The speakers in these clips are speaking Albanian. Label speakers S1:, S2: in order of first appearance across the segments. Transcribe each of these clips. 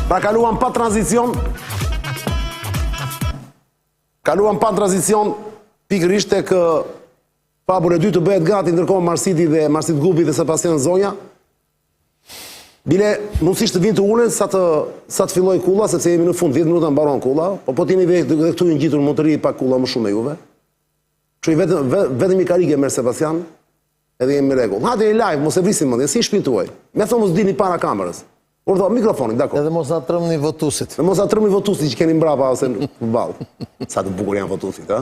S1: Pra kaluam pa tranzicion. Pikërisht tek Fabur e 2 të bëhet gati, ndërkohë Marsit Gubi dhe Sebastian Zonja. Bile mundësisht të vinë të ulen sa të filloj kulla, sepse jemi në fund, 10 minuta mbaron kulla, po t'jeni dhe këtu një gjitur mund të rri pak kulla më shumë me juve. Kështu vetëm i karike merr Sebastian, edhe jemi me rregull. Hajde live, mos e vrisim mendjen, si shpinë tuaj. Me thonë mos dini para kamerës. Urdhë mikrofonin, dakor.
S2: Edhe mos na trëmni votuesit.
S1: Dhe mos na trëmni votuesit që keni mbrapa ose në përballë. Sa të bukur janë votuesit, ha?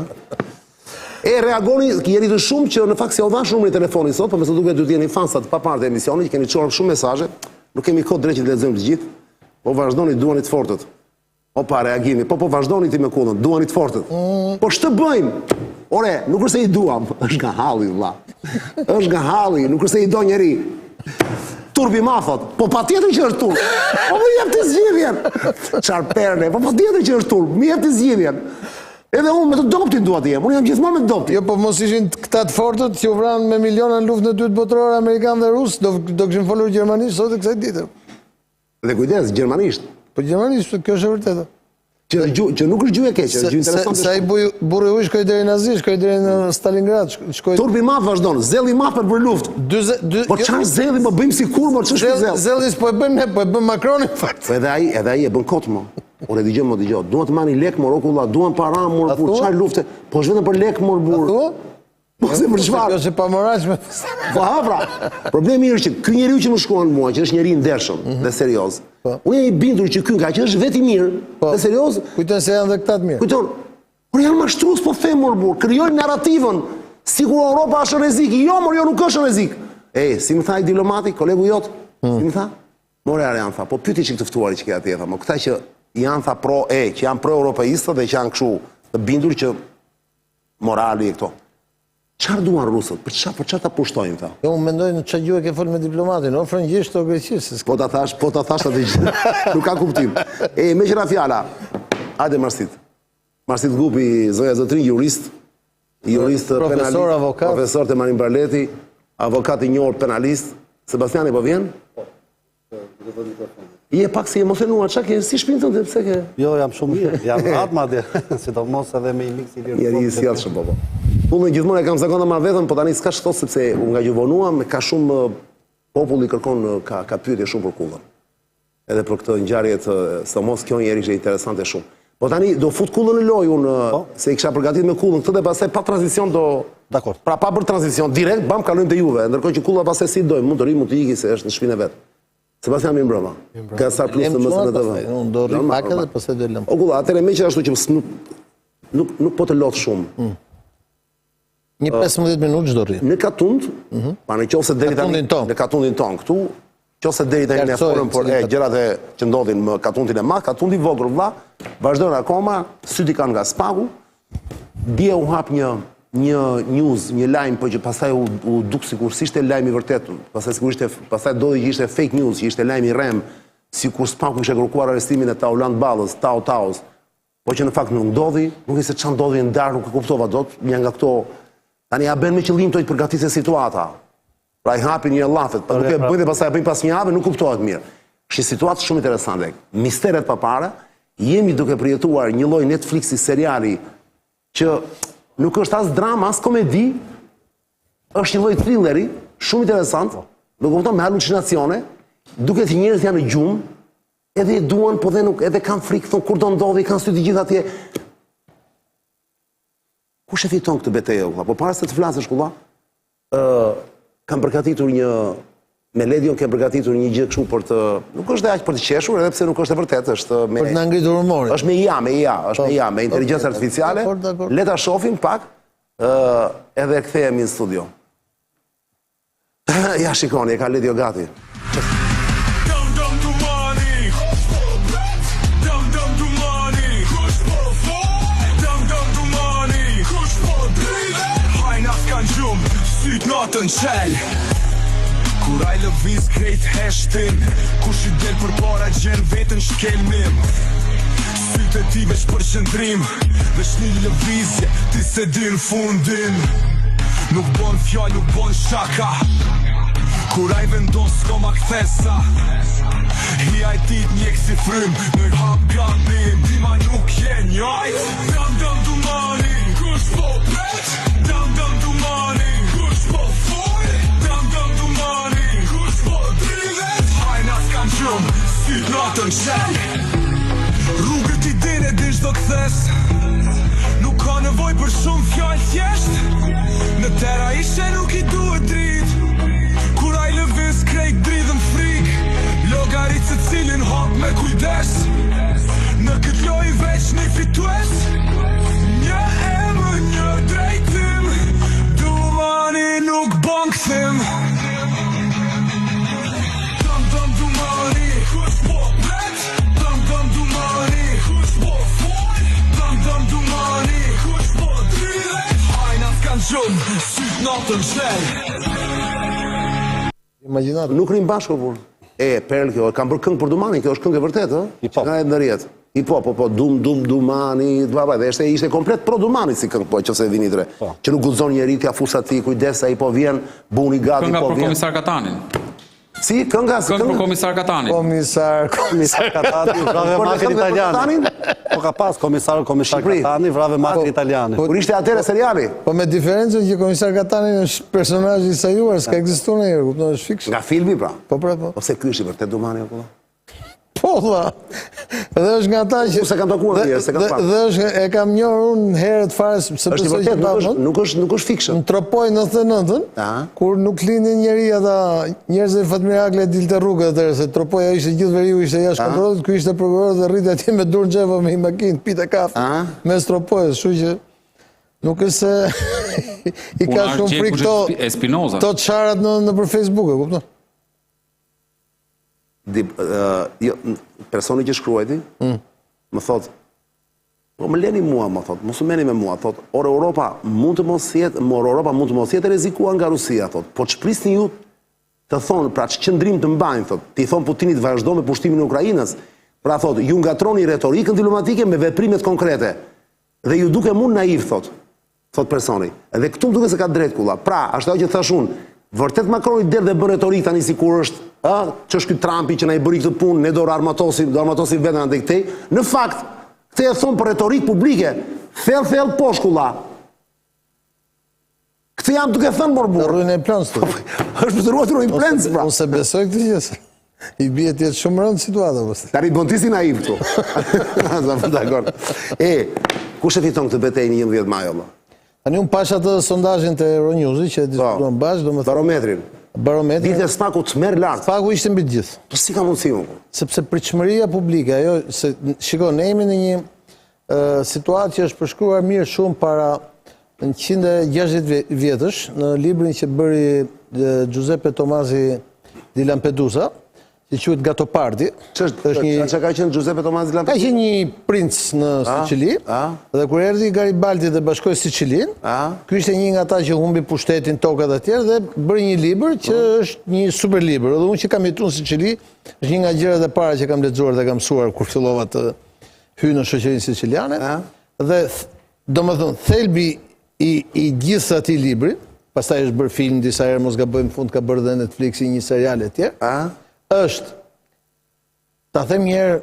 S1: E reagoni, jeni të shumë që në fakt si odhan shumë në telefonin sot, por më së duket duhet jeni fansa të papart e emisionit, që keni çuar shumë mesazhe. Nuk kemi kohë drejt që të lexojmë të gjithë. Po vazhdoni, duani të fortët. Opa, reagimi. Po vazhdoni ti me kullën, duani të fortët. Po ç'të bëjmë? Ore, nuk është se i duam, është nga halli vëlla. Është nga halli, nuk është se i do njeri. Turbi ma thot, po patjetër që është turb. Po më jep të zgjidhjen. Çfarë perne, po patjetër që është turb, më jep të zgjidhjen. Edhe unë me të doptin dua të jem, unë jam gjithmonë me të doptin.
S2: Jo, po mos ishin këta të fortët që u vranë me miliona në luftën e dytë botërore amerikanë dhe rusë, do kishin folur gjermanisht sot e kësaj dite.
S1: Dhe kujdes, gjermanisht.
S2: Po gjermanisht, kjo është e vërtetë.
S1: Që nuk është gjuhë e keqe, është gjuhë interesante.
S2: Sa i burri uj shkoi deri në Nazi, shkoi deri në Stalingrad, shkoi.
S1: Turbi i madh vazhdon, zelli i madh për luftë. Po çfarë zelli, më bëjmë sikur, më ç'është zell.
S2: Zellis po e bëjmë ne, po e bën Macroni fakt.
S1: Po edhe ai e bën kot më. Ore dëgjoj, duan të marrin lek më rokulla, duan para më burr, çfarë lufte? Po është vetëm për lek më burr. Po se për çfarë?
S2: Kjo është pa moralshme.
S1: Po pra. Problemi është që ky njeriu që më shkruan mua, që është njeri i ndershëm dhe serioz. Unë jam i bindur që ky nga që është vetë i mirë, dhe serioz.
S2: Kujton se janë edhe këta të mirë.
S1: Kujton. Por janë mashtrues po them më burr, krijojnë narrativën sikur Europa është rrezik. Jo, jo nuk është rrezik. Si më tha ai diplomati, kolegu jot, si më tha? More janë tha, po pyeti çik të ftuarit që ke atje tha, mo këta që janë tha që janë pro-europeistë dhe që janë kështu të bindur që morali e këto. Çfarë duan rusët? Për çfarë ta pushtojnë ta?
S2: Jo, unë mendoj në çfarë gjuhë ke fol me diplomatin, o frëngjisht o greqisht.
S1: Po ta thash atë gjë. Nuk ka kuptim. Me qira fjala. Hajde Marsit. Marsit Gubi, Zoja Zotrin, jurist penalist,
S2: profesor, avokat.
S1: Profesor te Marin Barleti, avokat i njohur penalist. Sebastiani po vjen? Je pak si emocionuar, çka ke? Si shpinën tënde, pse ke?
S3: Jo, jam shumë mirë. Jam atmadje, sidomos edhe me një mix i lirë.
S1: Njeri i sjellshëm po. Unë gjithmonë e kam zakon të marr vetëm, po tani s'ka ç'thos sepse unë nga gjuvonuam, ka shumë populli kërkon ka pyetje shumë për kullën. Edhe për këtë ngjarje të sidomos kjo njeri ishte interesante shumë. Po tani do fut kullën në lojë unë se i kisha përgatitur me kullën këtë dhe pastaj pa tranzicion do.
S3: Dakor.
S1: Pra pa bër tranzicion direkt, bam kalojmë te Juve, ndërkohë që kulla pastaj si dojmë, mund të ri, mund të iki se është në shpinën e vet. Sebastian mi mbrëma. Ka sa plus të mësën e të vë.
S2: Unë do rri pak edhe pastaj do lëm.
S1: O kulla, atëre me që ashtu që nuk po të lot shumë.
S2: Një 15 minutë çdo rri.
S1: Në Katund, pa nëse deri tani në Katundin ton këtu, nëse deri tani ne folëm por gjërat që ndodhin në Katundin e madh, Katundi vogël vlla, vazhdon akoma, syti kanë nga spaku. Dje u hap një news, një lajm po që pastaj u duk sikur ishte lajm i vërtet. Pastaj doli që ishte fake news, që ishte lajm i rrem, sikur spaku kishte kërkuar arrestimin e Taulant Ballës, Taus. Po që në fakt nuk ndodhi, nuk e se çan ndodhi në darkë, nuk e kuptova dot, një nga këto tani ja bën me qëllim të përgatisë situata. Pra i hapin një llafet, po nuk e bëjnë dhe pastaj bëjnë pas një javë, nuk kuptohet mirë. Është situatë shumë interesante. Misteret papare, jemi duke përjetuar një lloj Netflixi seriali që nuk është as drama, as komedi, është një lloj thrilleri, shumë interesant, do kupton me halucinacione, duket që njerëzit janë në gjumë, edhe duan, po dhe nuk, edhe kanë frikë, thonë kur do ndodhi, kanë sy të gjithë atje. Kush e fiton këtë betejë, po para se të flasësh kulla, kam përgatitur me Ledion kam përgatitur një gjë kështu për të, nuk është aq për të qeshur, edhe pse nuk është e vërtetë, është me
S2: për të na ngritur humorin.
S1: Është me inteligjencë artificiale. Le ta shohim pak, edhe kthehemi në studio. Ja shikoni, e ka Ledio gati.
S4: Natën qel Kur ai lëviz krejt heshtin Kush i del për para gjen vetën shkelmim Sy Ty ti veç për qëndrim, veç një lëvizje, ti se din fundin. Nuk bon fjall, nuk bon shaka, kur aj vendon s'ko ma kthesa. Hi aj tit njek si frym, në hap gabim, tima nuk je njajt. Dam dam dumani, kush po pret, dam dam dumani, kush po foj, dam dam dumani, kush po drivet. Hajna s'kan qëm, si natën qel, rrugët i din e din shdo kthes. Nuk ka nevoj për shumë fjall thjesht, në tera ishe nuk i duhet drit. Kur aj lëviz krejt dridhën frik, logarit se cilin hap me kujdes. Në këtë loj veç një fitues, një emë, një drejtim, dumani nuk bon këthim. Dam dam dumani, kush po pret, dam dam dumani, kush po foj, dam dam dumani, kush po dridhet. Hajna s'kan gjumë, syt natën qel.
S2: Imagjinat.
S1: Nuk rrim bashkë kur. Perl kjo, kam bërë këngë për Dumanin, kjo është këngë e vërtet, ë?
S3: Hip-hop.
S1: Nga e ndërjet. Hip-hop, po, Dumani, dhe ishte komplet pro Dumanit si këngë, po, që se vini tre. Që nuk guxon njeri t'ja fusa ti, kujdesa i po vjen, buni gati,
S5: Kënga
S1: po
S5: për
S1: vjen.
S5: komisar Katanin.
S1: Si, kënga, si
S5: Këngë për komisar Katanin.
S2: Komisar
S3: Katani vrave mafin italiani. Po ka pas komisar
S1: Shqipëri.
S3: Katani vrave mafin italiani.
S1: Kur ishte atëre seriali,
S2: Po me diferencën që komisar Katani është personazh i sajuar, s'ka ekzistuar ndonjëherë, kupton, është fiks.
S1: nga filmi pra.
S2: Po pra po.
S1: Ose ky është i vërtet Dumani apo?
S2: Po dha. Dhe është nga ata që
S1: Se kam takuar atje, se kam parë.
S2: Dhe është e kam njohur unë herët fare se
S1: Është i
S2: besoj që
S1: vërtet, nuk është fiction.
S2: në Tropoj 99-ën, kur nuk lindin njeri ata njerëz e fatmirakle dilte rrugë atëherë, se Tropoja ishte gjithë veriu ishte jashtë kontrollit, ky ishte prokuror dhe rriti atje me dur në xhep me një makinë, pite kafe mes Tropojës, kështu që nuk është se i ka shumë frikë këto çarat nëpër Facebook, e kupton?
S1: Personi që shkruajti, më thot, po më leni mua, më thot, mos u meni me mua, thot, or Europa mund të mos jetë rrezikuar nga Rusia, thot, po çprisni ju të thonë, pra që qëndrim të mbajnë, thot, ti thon Putinit vazhdo me pushtimin e Ukrainës, pra thot, ju ngatroni retorikën diplomatike me veprimet konkrete, dhe ju duke mund naiv, thot personi. Edhe këtu duke se ka drejt kulla. Pra, ashtu që thash unë, vërtet Macroni del dhe bën retorik tani sikur është, që është ky Trumpi që na i bëri këtë punë, ne do armatosim vetën andaj këtej. Në fakt, këtë e thon për retorik publike, thell poshtë kulla. Këtë jam duke thënë morbu.
S2: Rrujnë e plans të.
S1: Është për të ruajtur një plans, pra.
S2: Unë se besoj këtë gjë. I bie të jetë shumë rëndë situata.
S1: Tani bën ti si naiv këtu. Dakor. Kush e fiton këtë betejë në 11 maj, valla?
S2: Tani unë pash atë sondazhin të Euronews që diskutuan bashkë, domethënë barometrin.
S1: Ditë spaku të merr lart.
S2: Spaku ishte mbi të gjithë.
S1: Po si ka mundësi unë?
S2: Sepse pritshmëria publike, ajo se shikoj, ne jemi në një situatë që është përshkruar mirë shumë para 160 vjetësh në librin që bëri Giuseppe Tomasi di Lampedusa, që quhet Gatopardi.
S1: Çka ka qenë Giuseppe Tomasi di Lampedusa?
S2: Ka qenë një princ në Sicili, dhe kur erdhi Garibaldi dhe bashkoi Sicilinë, ky ishte një nga ata që humbi pushtetin, tokat e tjerë dhe bëri një libër që është një super libër. Dhe unë që kam jetuar në Sicili, është një nga gjërat e para që kam lexuar dhe kam mësuar kur fillova të hyj në shoqërinë siciliane. Dhe domethënë thelbi i gjithë atij libri, pastaj është bërë film disa herë, mos gabojmë fund ka bërë dhe Netflixi një serial e tjerë. Është, ta them një herë,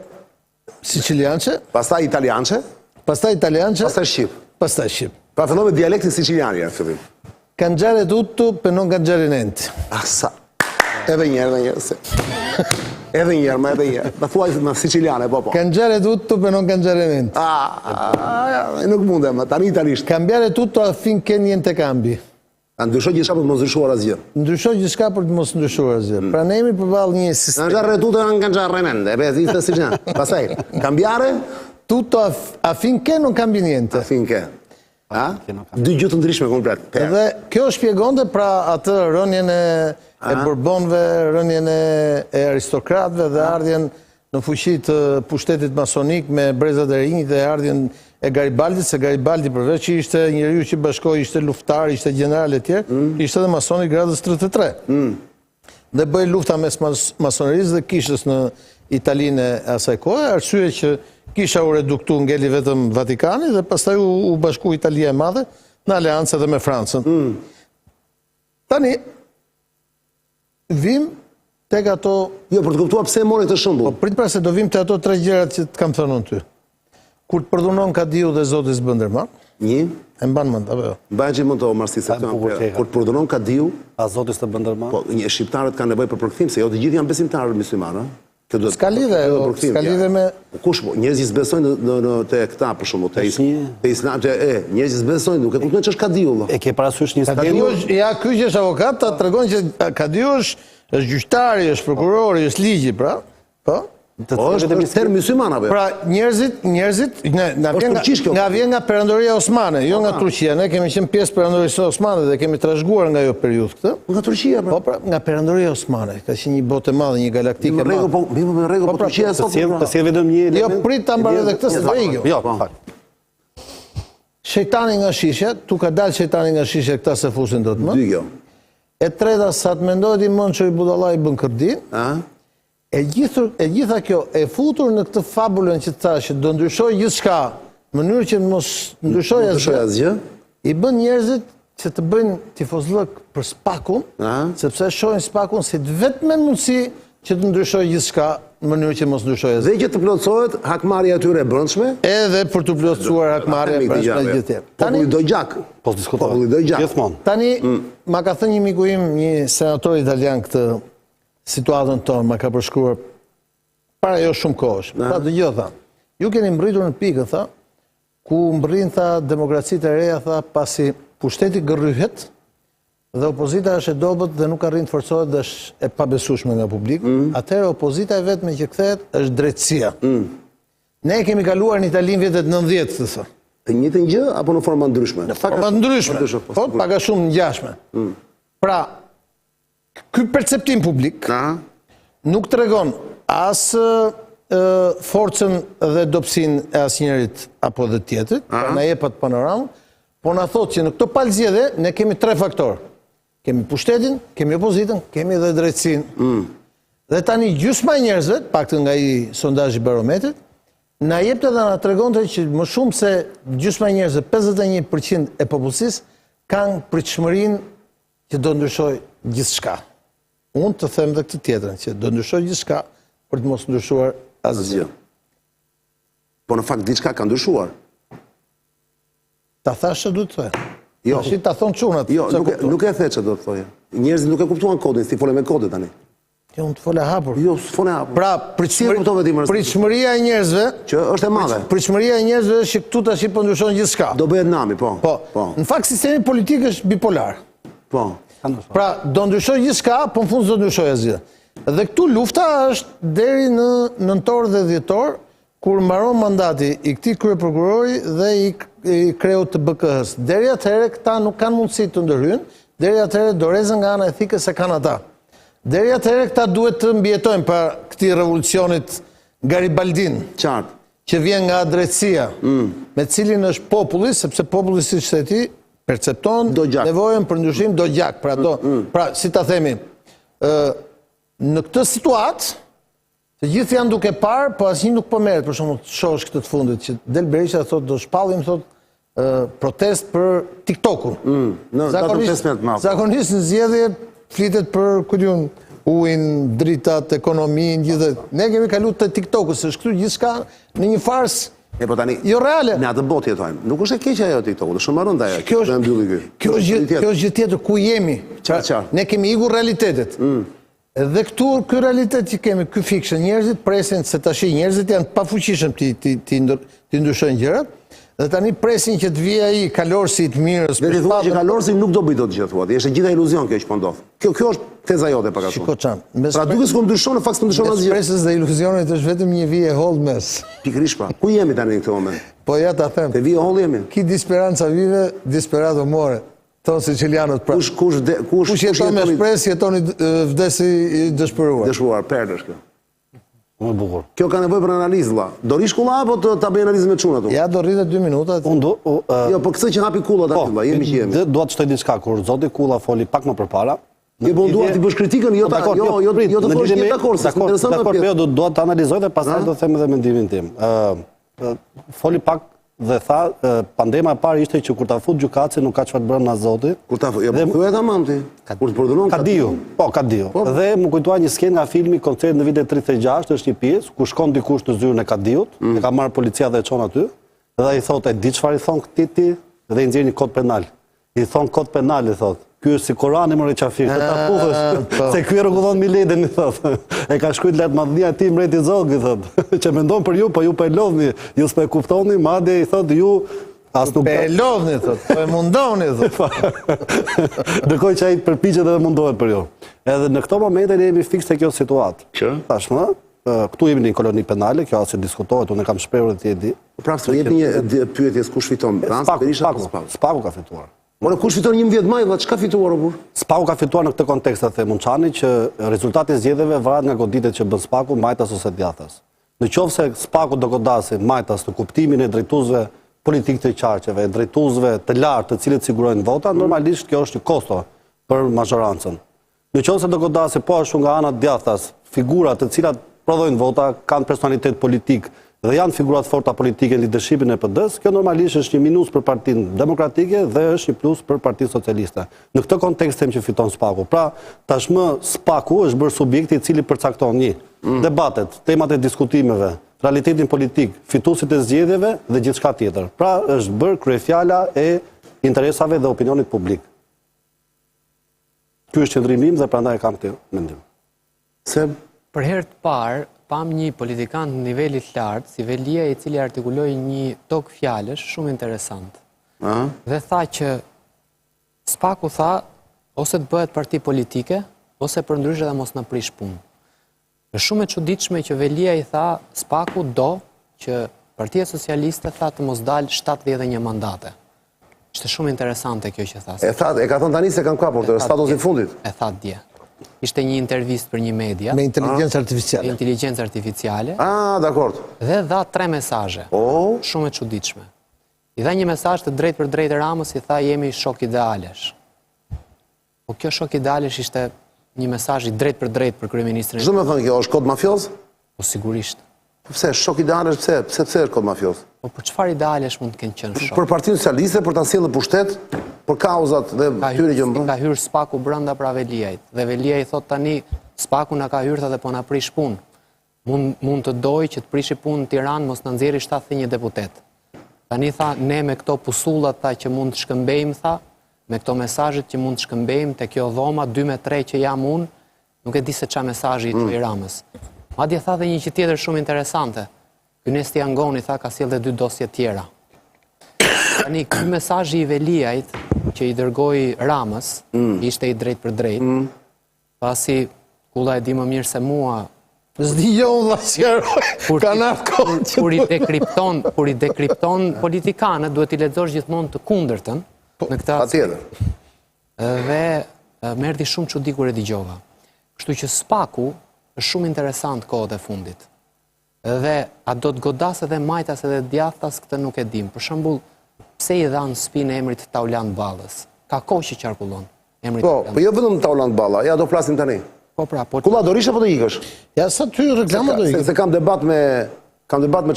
S2: siciliançe,
S1: pastaj italiançe,
S2: pastaj
S1: shqip.
S2: Pastaj shqip.
S1: Pra fillon me dialektin sicilian në fillim.
S2: Cangiare tutto per non cambiare niente.
S1: Sa. Edhe një herë. Edhe një herë. Ta thuaj me siciliane, po.
S2: Cangiare tutto per non cambiare niente.
S1: Nuk mundem, tani italisht.
S2: Cambiare tutto affinché niente cambi.
S1: Ndryshoj gjithçka për të mos ndryshuar asgjë.
S2: Ndryshoj gjithçka për të mos ndryshuar asgjë. Pra ne jemi përballë një sistemi.
S1: Cangiare tutto non cambiare niente. Repetite siciliane. Pastaj, cambiare
S2: tutto affinché non cambi niente.
S1: Affinché. Dy gjë të ndryshme komplet.
S2: Dhe kjo shpjegonte pra atë rënien e Bourbonëve, rënien e aristokratëve dhe ardhjen në fuqi të pushtetit masonik me brezat e rinj dhe ardhjen e Garibaldit, se Garibaldi përveç që ishte njeriu që bashkoi, ishte luftar, ishte general e tjerë, ishte edhe mason i gradës 33. Dhe bëi lufta mes masonerisë dhe kishës në Italinë e asaj kohe, arsye që kisha u reduktu ngeli vetëm Vatikani dhe pastaj u bashku Italia e madhe në aleancë edhe me Francën. Tani, vim tek ato...
S1: Jo, për të kuptuar pse mori të shembull.
S2: Po, prit pra se do vim të ato 3 gjërat që të kam thënë unë ty. Kur të përdunon Kadiu dhe Zoti s'bëndërma, e mban mend, apo jo?
S1: Mbaj që mund të marrësi kur të përdunon Kadiu,
S3: a Zoti të bëndërma?
S1: po shqiptarët kanë nevojë për përkthim, se jo të gjithë janë besimtarë myslimanë,
S2: Ska lidhe me...
S1: Kush, njerëzit s'besojnë te këta, për shembull, te islam, njerëzit s'besojnë, nuk e kuptojnë ç'është Kadiu.
S3: E ke parasysh një
S2: Kadiu, ja ky që është avokat, ta tregon që Kadiu është gjyqtari, është prokurori, është ligji, pra. Po?
S1: Është term mysliman apo jo?
S2: Pra njerëzit nga vjen nga Perandoria Osmane, jo nga Turqia. Ne kemi qenë pjesë Perandorisë Osmane dhe kemi trashëguar nga ajo periudhë këtë.
S1: Nga Turqia,
S2: po pra, nga Perandoria Osmane, ka qenë një botë e madhe, një galaktike e madhe.
S1: Me rregull, po Turqia sot.
S3: Të sjell vetëm një element.
S2: Jo, prit ta mbaroj edhe këtë se do ikë.
S3: Jo, po fakt.
S2: Shejtani nga shishe, tu ka dalë shejtani nga shishe, këta se fusin dot më.
S1: Dy kjo.
S2: E treta, sa të mendohet i Monçoj Budallaj bën kërdin. E gjitha kjo e futur në këtë fabulën që thashë do ndryshoj gjithçka, në mënyrë që mos ndryshoj asgjë, i bën njerëzit që të bëjnë tifozllëk për Spakun, sepse shohin Spakun si vetëm mundësi që të ndryshoj gjithçka në mënyrë që mos ndryshoj asgjë.
S1: Dhe që të plotësohet hakmarrja e tyre e brendshme,
S2: edhe për të plotësuar hakmarrja e brendshme gjithë.
S1: Populli do gjak.
S3: Po diskutojmë.
S2: Tani ma ka thënë një miku im, një senator italian këtë situatën tonë, ma ka përshkruar para jo shumë kohësh. Tha dëgjoj, tha, ju keni mbërritur në pikë, tha, ku mbërrin, tha, demokracitë e reja, tha, pasi pushteti gërryhet dhe opozita është e dobët dhe nuk arrin të forcohet dhe është e pabesueshme nga publiku, atëherë opozita e vetme që kthehet është drejtësia. Ne kemi kaluar në Italinë vitet 90, thë.
S1: Të njëjtën gjë apo në forma ndryshme?
S2: Në forma ndryshme, po pak a shumë ngjashme. Pra, ky perceptim publik nuk tregon as forcën dhe dobësinë e asnjërit apo dhe tjetrit, na jep atë panoramë, po na thotë që në këto palë zgjedhje ne kemi 3 faktorë. Kemi pushtetin, kemi opozitën, kemi edhe drejtësinë. Dhe tani gjysma e njerëzve, paktën nga i sondazhi Barometrit, na jepte dhe na tregonte që më shumë se gjysma e njerëzve, 51% e popullsisë kanë pritshmërinë që do ndryshoj gjithçka. Unë të them dhe këtë tjetrën, që do ndryshoj gjithçka për të mos ndryshuar asgjë.
S1: Po në fakt diçka ka ndryshuar.
S2: Ta thash që du të thojë.
S1: Jo.
S2: Ta thonë çunat.
S1: Jo, nuk e the që do të thoje. Njerëzit nuk e kuptuan kodin, si fole me kodin tani.
S2: Jo, unë të fole hapur.
S1: Jo, s'fole hapur.
S2: Pra, pritshmëria e njerëzve,
S1: që është e madhe.
S2: Pritshmëria e njerëzve është që këtu tash po ndryshon gjithçka.
S1: Do bëhet nami, po.
S2: Po. Në fakt sistemi politik është bipolar.
S1: Po.
S2: Pra, do ndryshoj gjithçka, po në fund s'do ndryshoj asgjë. Dhe këtu lufta është deri në nëntor dhe dhjetor, kur mbaron mandati i këtij kryeprokurori dhe i kreut të BK-s. Deri atëherë këta nuk kanë mundësi të ndërhyjnë, deri atëherë dorezën nga ana ethike se kanë ata. Deri atëherë këta duhet të mbijetojnë pa këtij revolucionit Garibaldin.
S1: Qartë.
S2: Që vjen nga drejtësia, me cilin është populli, sepse populli si shteti percepton nevojën për ndryshim do gjak. Pra, si ta themi, në këtë situatë, të gjithë janë duke parë, po asnjë nuk po merret, për shembull, shohësh këtë të fundit që Del Berisha thotë do shpallim protest për TikTokun. Zakonisht në zgjedhje flitet për ujin, dritat, ekonominë, gjithë. Ne kemi kaluar te TikToku, se është këtu gjithçka në një farsë jo reale.
S1: Ne atë botë jetojmë. Nuk është e keqe ajo TikToku, është shumë e rëndë ajo.
S2: Kjo është gjë tjetër ku jemi. Ne kemi ikur realitetet. Dhe këtu, ky realitet që kemi, ky fiction, njerëzit presin se tash njerëzit janë pafuqishëm ti ndryshojnë gjërat, dhe tani presin që të vijë ai kalorsi i të mirës.
S1: Dhe ti thua që kalorsi nuk do bëj dot gjë thua. Është gjithë iluzion kjo që po ndodh. Kjo është teza jote pak a shumë.
S2: Shiko çan.
S1: Pra duket se ndryshon, në fakt s'ndryshon asgjë.
S2: Presës dhe iluzionit është vetëm një vijë e holl mes.
S1: Pikërisht pra. Ku jemi tani në këtë moment?
S2: Po ja ta them.
S1: Te vijë holl jemi.
S2: Ki disperanca vive, disperato more. Tonë sicilianët pra. Kush jeton me shpresë, jeton vdesi i dëshpëruar.
S1: Dëshpëruar, perdësh kjo.
S3: Më bukur.
S1: Kjo ka nevojë për analizë vëlla. Do rish kulla apo ta bëj analizën me çunat?
S2: Ja do rritet 2 minuta.
S1: Jo, po këtë që hapi kullat aty vëlla, jemi që jemi.
S3: Dua të shtoj diçka kur zoti Kulla foli pak më përpara,
S1: Jo, po dua ti bësh kritikën, jo të thosh je dakord, se intereson më pjesë.
S3: Po do të analizoj dhe pastaj do të them edhe mendimin tim. Foli pak dhe tha, pandema e parë ishte që kur ta fut gjykatësi nuk ka çfarë bën na Zoti.
S1: Kur ta fut, jo po thuaj tamam ti. Kur të përdoron
S3: Kadiu. Po, Kadiu. Dhe më kujtoa një skenë nga filmi Koncert në vitin 36, është një pjesë ku shkon dikush në zyrën e Kadiut, e ka marrë policia dhe e çon aty, dhe ai thotë, "Di çfarë i thon këtij ti?" Dhe i nxjerr një kod penal. I thon kod penal, i thotë. Ky është si Korani më qafir, të ta puthësh, se ky rregullon miletin, i thotë. E ka shkruajtur lart madhnia e tij mbreti Zog, i thotë, që mendon për ju, po ju po e lodhni, ju s'po e kuptoni, madje i thotë ju as nuk
S2: e lodhni, thotë, po e mundoni, thotë.
S3: Ndërkohë që ai përpiqet edhe mundohet për ju. Edhe në këto momente ne jemi fikse kjo situatë.
S1: Që?
S3: Tashmë, këtu jemi në një koloni penale, kjo asë diskutohet, unë kam shprehur ti e di.
S1: Pra, së jep një pyetje kush fiton, Frans Berisha apo Spaku?
S3: Spaku ka fituar.
S1: More kush fiton 11 maj, dhe çka fituar o burr?
S3: Spaku ka fituar në këtë kontekst të Munçani që rezultati i zgjedhjeve varet nga goditet që bën Spaku, majtas ose djathtas. Në qoftë se Spaku do godasi majtas në kuptimin e drejtuesve politik të qarqeve, drejtuesve të lartë të cilët sigurojnë vota, normalisht kjo është një kosto për mazhorancën. Në qoftë se do godasi po ashtu nga ana djathtas, figura të cilat prodhojnë vota, kanë personalitet politik dhe janë figurat forta politike në leadershipin e PD-s, kjo normalisht është një minus për Partinë Demokratike dhe është një plus për Partinë Socialiste. Në këtë kontekst them që fiton Spaku. Pra, tashmë Spaku është bërë subjekti i cili përcakton një debatet, temat e diskutimeve, realitetin politik, fituesit e zgjedhjeve dhe gjithçka tjetër. Pra, është bërë kryefjala e interesave dhe opinionit publik. Ky është qëndrimi im dhe prandaj kam këtë mendim.
S1: Se
S5: për herë të parë pam një politikan në nivelit lartë, si Velia, i cili artikuloi një tokë fjalësh shumë interesant. Dhe tha që Spaku tha, ose të bëhet parti politike, ose përndryshe dhe mos në prish punë. Është shumë e çuditshme që Velia i tha, Spaku do që Partia Socialiste tha të mos dalë 71 mandate. Ishte shumë interesante kjo që tha.
S1: E ka thënë tani se kanë kapur të statusin fundit.
S5: E tha dje. Ishte një intervistë për një media.
S2: Me inteligencë artificiale.
S5: Inteligencë artificiale.
S1: Dakord.
S5: Dhe dha 3 mesazhe. Shumë e çuditshme. I dha një mesazh të drejtë për drejtë Ramës, i tha jemi shok idealesh. Po kjo shok idealesh ishte një mesazh i drejtë për drejtë për kryeministrin.
S1: Çdo më thënë kjo është kod mafios?
S5: Po sigurisht.
S1: Po pse shok idealesh pse është kod mafios?
S5: Po për çfarë idealesh mund të kenë qenë shok?
S1: Për Partinë Socialiste, për ta sjellë pushtet, për kauzat dhe tyre që mbron.
S5: Ka hyrë Spaku brenda pra Veliajt. Dhe Velia i thot tani Spaku na ka hyrë dhe po na prish punë. Mund të doj që të prishi punë në Tiranë, mos na nxjerrë 71 deputet. Tani tha ne me këto pusullat tha që mund të shkëmbejmë tha, me këto mesazhet që mund të shkëmbejmë te kjo dhoma 2 me 3 që jam unë, nuk e di se çfarë mesazhi i çoi Ramës. Madje tha dhe një që tjetër shumë interesante. Ky Nesti Angoni tha ka sjellë 2 dosje tjera. Tani ky mesazhi i Veliajt që i dërgoi Ramës, ishte i drejtë për drejtë. Pasi kulla e di më mirë se mua,
S2: Zdijon dhe qërë, ka natë kohë.
S5: Kur i dekripton politikanët, duhet i lexosh gjithmonë të kundërtën në këtë
S1: Patjetër.
S5: Dhe më erdhi shumë çudi kur e dëgjova. Kështu që Spaku është shumë interesant kohët e fundit. Dhe a do të godas edhe majtas edhe djathtas, këtë nuk e dim. Për shembull, pse i dhan spinë emrit Taulant Ballës? Ka kohë që qarkullon emri Taulant.
S1: Po jo vetëm Taulant Balla, ja do flasim tani.
S5: Po pra, po.
S1: Kulla do rish apo do ikësh?
S2: Ja sa ty reklama do ikësh.
S1: Se kam debat me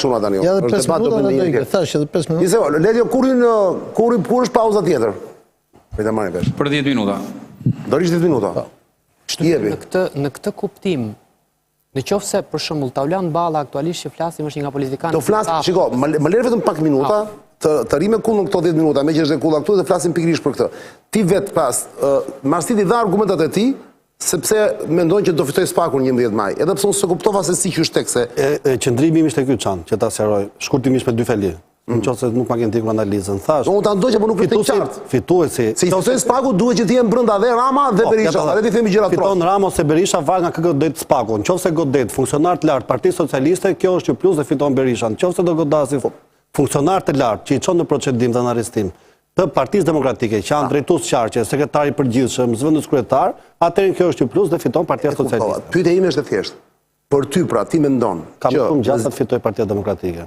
S1: çuna tani.
S2: Ja dhe 5 minuta do ikësh. Thash edhe 5 minuta.
S1: Nice, Ledio, kur është pauza tjetër? Vetë marrim vesh.
S6: Për 10 minuta.
S1: Do rish 10 minuta.
S5: Në këtë kuptim, në qoftë se për shembull Taulant Balla aktualisht që flasim është një nga politikanë.
S1: Do flas, shiko, më lër vetëm pak minuta, të rime kullën këto 10 minuta, me që është kulla këtu dhe flasim pikërisht për këtë. Ti vetë pas, Marsiti dha argumentat e tij, sepse mendojnë që do fitoj Spaku në 11 maj. Edhe pse unë s'e kuptova se si qysh tek se.
S3: Qëndrimi im ishte ky çan, që ta sqaroj shkurtimisht me 2 fjali. Në qoftë se nuk ma kanë ndjekur analizën. Thash.
S1: Unë ta ndoqja, por nuk është qartë.
S3: Fituesi.
S1: Se i fitoi Spaku duhet që të jenë brenda dhe Rama dhe Berisha. Le të themi gjërat
S3: fiton Rama ose Berisha varet nga kë godet Spaku. Nëse godet funksionar të lartë Partisë Socialiste, kjo është një plus dhe fiton Berisha. Nëse do godasi funksionar të lartë që i çon në procedim dhe në arrestim të Partisë Demokratike, që janë drejtues qarqe, sekretari i përgjithshëm, zëvendës kryetar, atëherë kjo është një plus dhe fiton Partia Socialiste.
S1: Pyetja ime është e thjeshtë. Për ty pra, ti mendon
S3: që shumë gjatë të fitoj Partia Demokratike.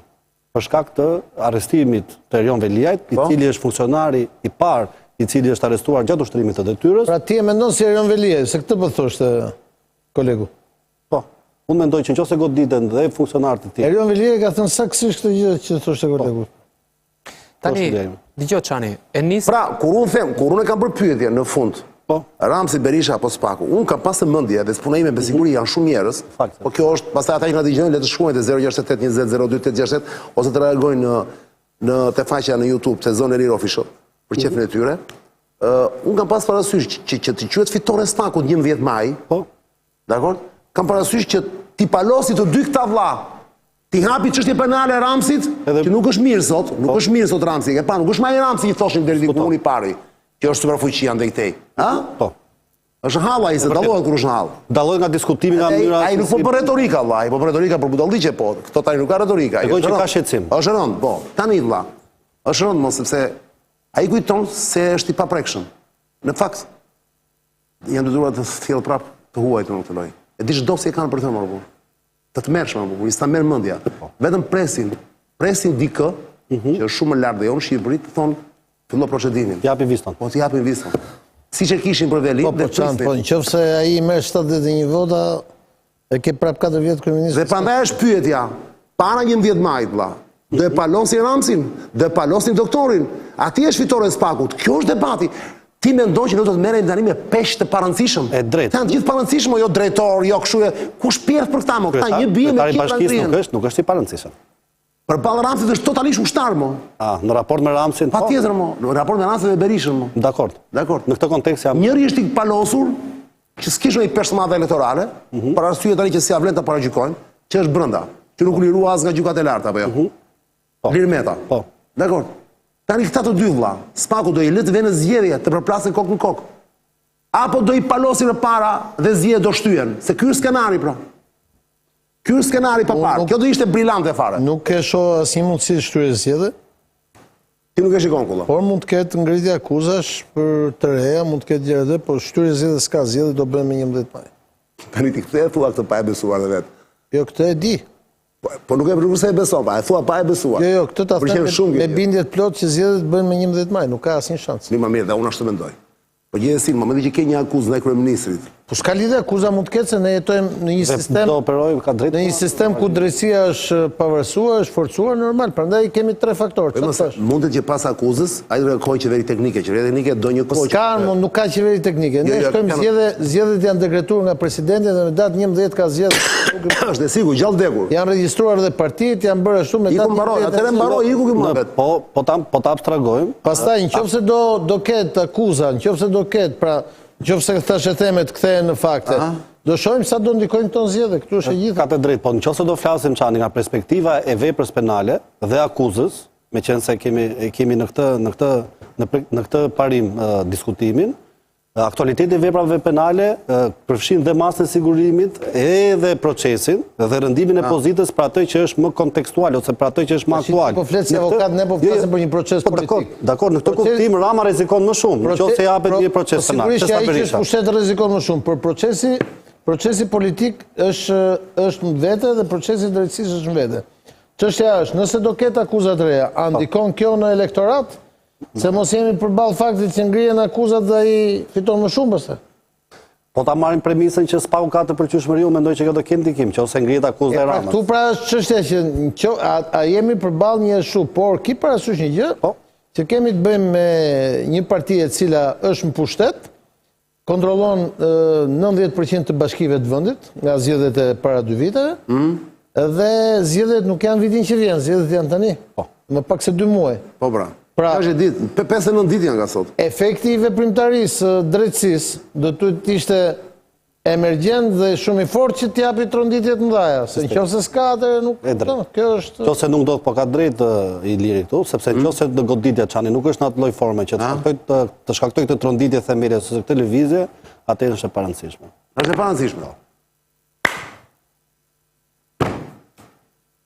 S3: Për shkak të arrestimit të Erion Veliajt, i cili është funksionari i parë i cili është arrestuar gjatë ushtrimit të detyrës.
S2: Pra ti e mendon si Erion Veliaj, se këtë po thoshte kolegu.
S3: Po, unë mendoj që nëse goditen dhe funksionarët e tij.
S2: Erion Veliaj ka thënë saktësisht këtë gjë që thoshte kolegu.
S5: Tani, dëgjoj Çani, e nis.
S1: Pra, kur unë kam bërë pyetje në fund, Ramsi, Berisha apo Spaku, unë kam pasë mendje dhe spunojime me siguri janë shumë njerëz, po kjo është, pastaj ata që na dëgjojnë le të shkruajnë te 068 20 02 867 ose të reagojnë në te faqja në YouTube te Zonë Elir Official për qefin e tyre. Unë kam pasë parasysh që të quhet fitore Spaku 11 maj. Po. Dakor? Kam parasysh që ti palosi të dy këta vlla. Ti hapi çështje penale Ramsit, që nuk është mirë sot, nuk është mirë sot Ramsi, e pa, nuk është më i Ramsi i thoshin deri diku i pari. Kjo është superfuqia ndaj tej. Ha?
S3: Po.
S1: Është halla, se dallohet kur është hall.
S3: Dallohet nga diskutimi nga mënyra.
S1: Ai nuk po për retorika vlla, ai po për retorika për budalliqe po. Kto tani nuk ka retorika.
S3: Ai që ka shqetësim.
S1: Është rënd, po. Tani vlla. Është rënd mos sepse ai kujton se është i paprekshëm. Në fakt janë detyruar të thjellë prap të huajtur në këtë lojë. E di çdo si e kanë për të marrë. Të tmerrshëm apo, i sta merr mendja. Vetëm presin dikë, që është shumë më lart dhe jo në Shqipëri, të thonë fillo procedimin.
S3: T'japi viston.
S1: Po t'japi viston. Siç e kishin për Velit
S2: dhe prisnin. Po nëse ai merr 71 vota, e ke prap 4 vjet kryeminist.
S1: Dhe prandaj është pyetja, para 11 majit vlla, do e palosin Ramsin, do e palosin doktorin. Ati është fitore Spakut. Kjo është debati. Ti mendon që do të merren tani me peshë të parancishëm?
S3: E drejtë.
S1: Kanë gjithë parancishëm, jo drejtor, jo kështu. Kush pirth për këta më? Këta një bie me
S3: bashkisë nuk është i parancishëm.
S1: Përballë Ramsit është totalisht ushtar më.
S3: Në raport me Ramsin?
S1: Patjetër më. Në raport me Ramsin dhe Berishën më.
S3: Dakor. Në këtë kontekst jam.
S1: Njëri është i palosur, që s'kishte një personazhe elektorale, për arsye tani që si ia vlen ta paragjykojnë, që është brenda, që nuk lirua as nga gjykat e larta apo jo. Lirmeta.
S3: Po.
S1: Dakor. Tani këta të dy vlla, Spaku do i lë të vënë zgjedhje të përplasin kokë në kokë. Apo do i palosin para dhe zgjedhjet do shtyhen, se ky është skenari pra. Ky është skenari pa parë. Kjo do ishte brillante fare.
S2: Nuk e shoh asnjë mundësi shtyje zgjedhje.
S1: Ti nuk e shikon kulla.
S2: Por mund të ketë ngritje akuzash për të reja, mund të ketë gjëra të, por shtyje zgjedhje s'ka zgjedhje, do bëhen me 11 maj.
S1: Tani ti kthe thua këtë pa e besuar edhe vet.
S2: Jo, këtë e di.
S1: Po nuk e përse e beson, pa e thua pa e besuar.
S2: Jo, këtë ta them me bindje të plot që zgjedhjet bëhen me 11 maj, nuk ka asnjë shans.
S1: Më mirë, dhe unë ashtu mendoj. Po gjithsesi, në momentin që ke një akuzë ndaj kryeministrit.
S2: Po s'ka lidhje, akuza mund të ketë se ne jetojmë në një sistem.
S3: Do operojmë ka drejt.
S2: Në një sistem ku drejtësia është pavarësuar, është forcuar normal, prandaj kemi 3 faktorë.
S1: Mundet që pas akuzës, ai do kërkojë qeveri teknike. Qeveria teknike do një kohë.
S2: S'ka, nuk ka qeveri teknike. Ne shtojmë zgjedhjet janë dekretuar nga presidenti dhe me datë 11 ka zgjedhje.
S1: Është e sigurt, gjallë dekur.
S2: Janë regjistruar dhe partitë, janë bërë ashtu me datë.
S1: Atëherë mbaroi, iku ky muhabet.
S3: Po ta abstragojmë.
S2: Pastaj nëse do ketë akuza, nëse do ketë, pra nëse thashë themet kthehen në fakte. Do shohim sa do ndikojnë këto zgjedhje, këtu është e gjithë.
S3: Ka të drejtë, po nëse do flasim Çani nga perspektiva e veprës penale dhe akuzës, meqense kemi në këtë parim diskutimin, aktualiteti i veprave penale përfshin dhe masën e sigurimit, edhe procesin dhe rëndimin e pozitës për atë që është më kontekstual ose për atë që është më aktual.
S2: Po flet si avokat, ne po flasim për një proces politik.
S3: Dakor, në këtë kuptim Rama rrezikon më shumë, nëse japet një proces penal.
S2: Sigurisht ai që është pushtet rrezikon më shumë, por procesi politik është në vete dhe procesi drejtësisë është në vete. Çështja është, nëse do ketë akuza të reja, a ndikon kjo në elektorat? Se mos jemi përballë faktit që ngrihen akuzat dhe ai fiton më shumë pastaj.
S3: Po ta marrim premisën që Spaku ka të përqyeshmëri, unë mendoj që kjo do ketë ndikim, nëse ngrihet akuzë e Ramës.
S2: Ktu pra është çështja që a jemi përballë një shu, por ki parasysh një gjë, që kemi të bëjmë me një parti e cila është në pushtet, kontrollon 90% të bashkive të vendit nga zgjedhjet e para 2 viteve, dhe zgjedhjet nuk janë vitin që vjen, zgjedhjet janë tani. Më pak se 2 muaj.
S1: Po pra. Pra, 59 ditë janë nga sot.
S2: Efekti i veprimtarisë drejtësisë do të ishte emergjent dhe shumë i fortë që t'japi tronditjet mëdha. Se nëse s'ka atë nuk. Kjo është.
S3: Nëse nuk do të ka drejt Iliri këtu, sepse nëse do goditja Çani nuk është në atë lloj forme që të shkaktoj këtë tronditje themelë ose këtë lëvizje, atë është e parancishme.
S1: Është e parancishme.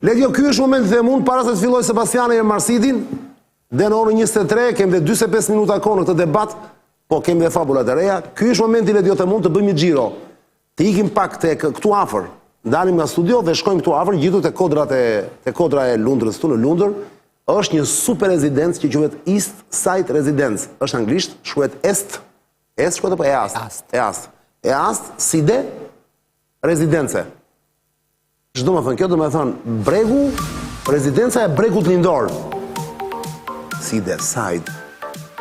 S1: Ledjo, ky është momenti them unë para se të filloj Sebastiani e Marsidin. Dhe në orën 23, kemi dhe 25 minuta kohë në këtë debat, po kemi dhe fabulat e reja. Ky është momenti Ledjo të mund të bëjmë një xhiro. Të ikim pak këtu afër. Ndalim nga studio dhe shkojmë këtu afër, gjithu te kodra e Lundrës këtu në Lundër, është një super rezidencë që quhet East Side Residence. Është anglisht, shkruhet Est shkruhet apo East? East Side Residence. Ç'do të thënë kjo? Do të thënë bregu, rezidenca e bregut lindor. Side, side.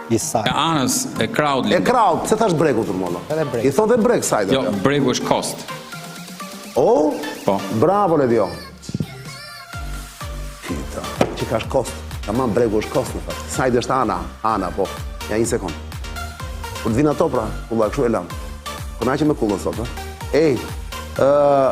S3: East Side.
S6: E anës e kraut
S1: E kraut, pse thash bregu të molla? I thonë dhe breg side.
S6: Jo, bregu është kost.
S1: O?
S6: Po.
S1: Bravo Ledio. Fita, që ka është kost. Tamam bregu është kost në fakt. Side është ana, po. Ja një sekund. Kur të vinë ato pra, kulla kështu e lam. Kënaqem me kullën sot, ha? Ej,